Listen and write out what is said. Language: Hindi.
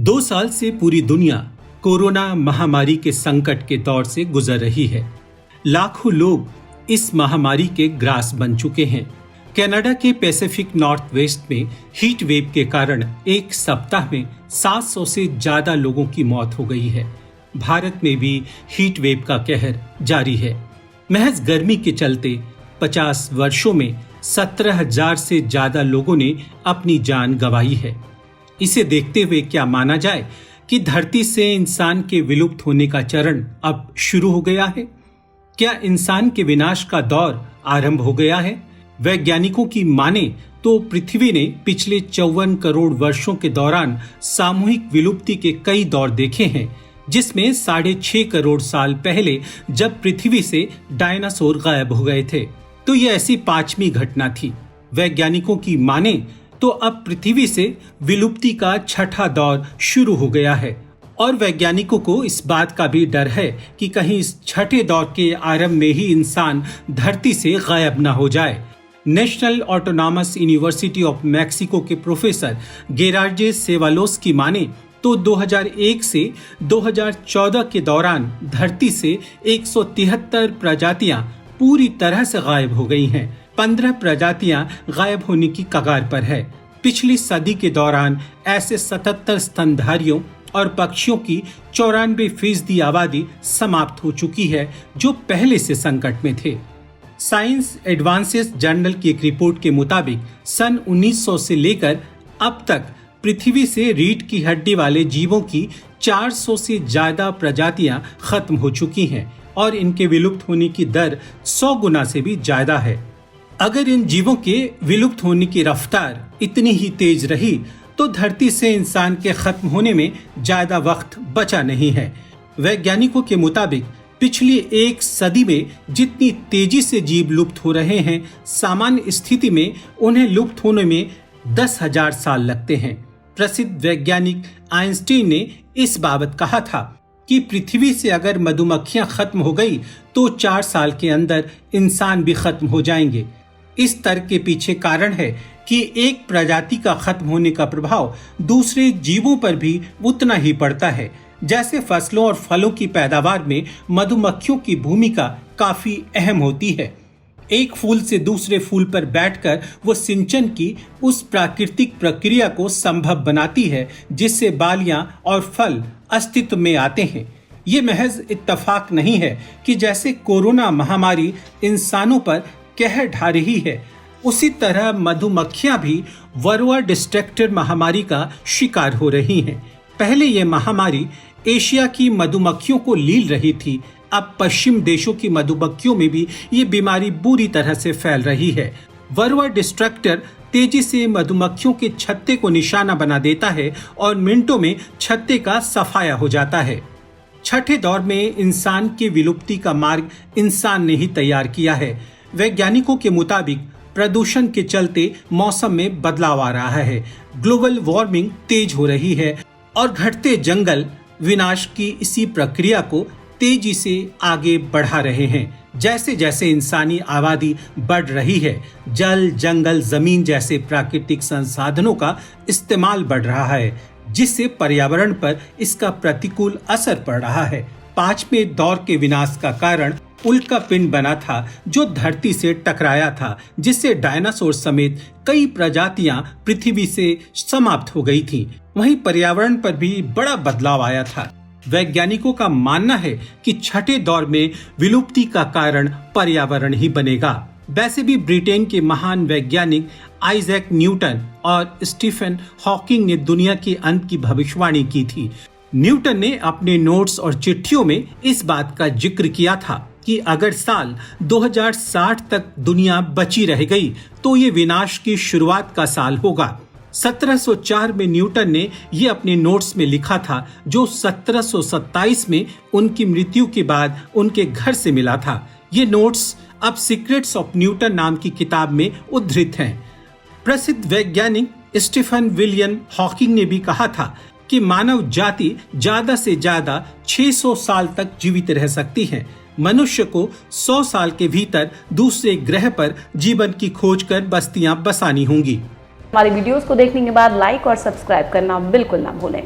2 साल से पूरी दुनिया कोरोना महामारी के संकट के दौर से गुजर रही है। लाखों लोग इस महामारी के ग्रास बन चुके हैं। कनाडा के पैसिफिक नॉर्थ वेस्ट में हीट वेव के कारण एक सप्ताह में 700 से ज्यादा लोगों की मौत हो गई है। भारत में भी हीट वेव का कहर जारी है। महज गर्मी के चलते 50 वर्षों में 17,000 से ज्यादा लोगों ने अपनी जान गंवाई है। इसे देखते हुए क्या माना जाए कि धरती से इंसान के विलुप्त होने का चरण अब शुरू हो गया है? क्या इंसान के विनाश का दौर आरंभ हो गया है? वैज्ञानिकों की माने तो पृथ्वी ने पिछले 54 करोड़ वर्षों के दौरान सामूहिक विलुप्ति के कई दौर देखे हैं, जिसमें 6.5 करोड़ साल पहले जब पृथ्वी से डायनासोर गायब हो गए थे, तो ये ऐसी 5वीं घटना थी। वैज्ञानिकों की माने तो अब पृथ्वी से विलुप्ति का 6ठा दौर शुरू हो गया है और वैज्ञानिकों को इस बात का भी डर है कि कहीं इस 6ठे दौर के आरंभ में ही इंसान धरती से गायब न हो जाए। National autonomous university of Mexico के प्रोफेसर गेरार्डो सेवालोस की माने तो 2001 से 2014 के दौरान धरती से 173 प्रजातियां पूरी तरह से गायब हो गई हैं। 15 प्रजातियां गायब होने की कगार पर है। पिछली सदी के दौरान ऐसे 77 स्तनधारियों और पक्षियों की 94% आबादी समाप्त हो चुकी है, जो पहले से संकट में थे। साइंस एडवांसेस जर्नल की एक रिपोर्ट के मुताबिक सन 1900 से लेकर अब तक पृथ्वी से रीढ़ की हड्डी वाले जीवों की 400 से ज्यादा प्रजातियां खत्म हो चुकी हैं और इनके विलुप्त होने की दर 100 गुना से भी ज्यादा है। अगर इन जीवों के विलुप्त होने की रफ्तार इतनी ही तेज रही तो धरती से इंसान के खत्म होने में ज्यादा वक्त बचा नहीं है। वैज्ञानिकों के मुताबिक पिछली एक सदी में जितनी तेजी से जीव लुप्त हो रहे हैं, सामान्य स्थिति में उन्हें लुप्त होने में 10,000 साल लगते हैं। प्रसिद्ध वैज्ञानिक आइंस्टीन ने इस बाबत कहा था कि पृथ्वी से अगर मधुमक्खियां खत्म हो गई तो 4 साल के अंदर इंसान भी खत्म हो जाएंगे। इस तर्क के पीछे कारण है कि एक प्रजाति का खत्म होने का प्रभाव दूसरे जीवों पर भी उतना ही पड़ता है। जैसे फसलों और फलों की पैदावार में मधुमक्खियों की भूमिका काफी अहम होती है। एक फूल से दूसरे फूल पर बैठकर वो सिंचन की उस प्राकृतिक प्रक्रिया को संभव बनाती है जिससे बालियां और फल अस्तित्व में आते हैं। ये महज इत्तेफाक नहीं है कि जैसे कोरोना महामारी इंसानों पर कहर ढा रही है, उसी तरह मधुमक्खियां भी वर्वा डिस्ट्रक्टर महामारी का शिकार हो रही हैं। पहले ये महामारी एशिया की मधुमक्खियों को लील रही थी, अब पश्चिम देशों की मधुमक्खियों में भी ये बीमारी बुरी तरह से फैल रही है। वर्वा डिस्ट्रक्टर तेजी से मधुमक्खियों के छत्ते को निशाना बना देता है और मिनटों में छत्ते का सफाया हो जाता है। 6ठे दौर में इंसान की विलुप्ति का मार्ग इंसान ने ही तैयार किया है। वैज्ञानिकों के मुताबिक प्रदूषण के चलते मौसम में बदलाव आ रहा है, ग्लोबल वार्मिंग तेज हो रही है और घटते जंगल विनाश की इसी प्रक्रिया को तेजी से आगे बढ़ा रहे हैं। जैसे जैसे इंसानी आबादी बढ़ रही है, जल, जंगल, जमीन जैसे प्राकृतिक संसाधनों का इस्तेमाल बढ़ रहा है, जिससे पर्यावरण पर इसका प्रतिकूल असर पड़ रहा है। 5वें दौर के विनाश का कारण उल्का पिंड बना था जो धरती से टकराया था, जिससे डायनासोर समेत कई प्रजातियां पृथ्वी से समाप्त हो गई थीं। वहीं पर्यावरण पर भी बड़ा बदलाव आया था। वैज्ञानिकों का मानना है कि 6ठे दौर में विलुप्ति का कारण पर्यावरण ही बनेगा। वैसे भी ब्रिटेन के महान वैज्ञानिक आइजैक न्यूटन और स्टीफन हॉकिंग ने दुनिया के अंत की भविष्यवाणी की थी। न्यूटन ने अपने नोट्स और चिट्ठियों में इस बात का जिक्र किया था कि अगर साल 2060 तक दुनिया बची रह गई तो ये विनाश की शुरुआत का साल होगा। 1704 में न्यूटन ने ये अपने नोट्स में लिखा था, जो 1727 में उनकी मृत्यु के बाद उनके घर से मिला था। ये नोट्स अब सीक्रेट्स ऑफ न्यूटन नाम की किताब में उद्धृत हैं। प्रसिद्ध वैज्ञानिक स्टीफन विलियम हॉकिंग ने भी कहा था कि मानव जाति ज्यादा से ज्यादा 600 साल तक जीवित रह सकती है। मनुष्य को 100 साल के भीतर दूसरे ग्रह पर जीवन की खोज कर बस्तियां बसानी होंगी। हमारी वीडियोस को देखने के बाद लाइक और सब्सक्राइब करना बिल्कुल ना भूलें।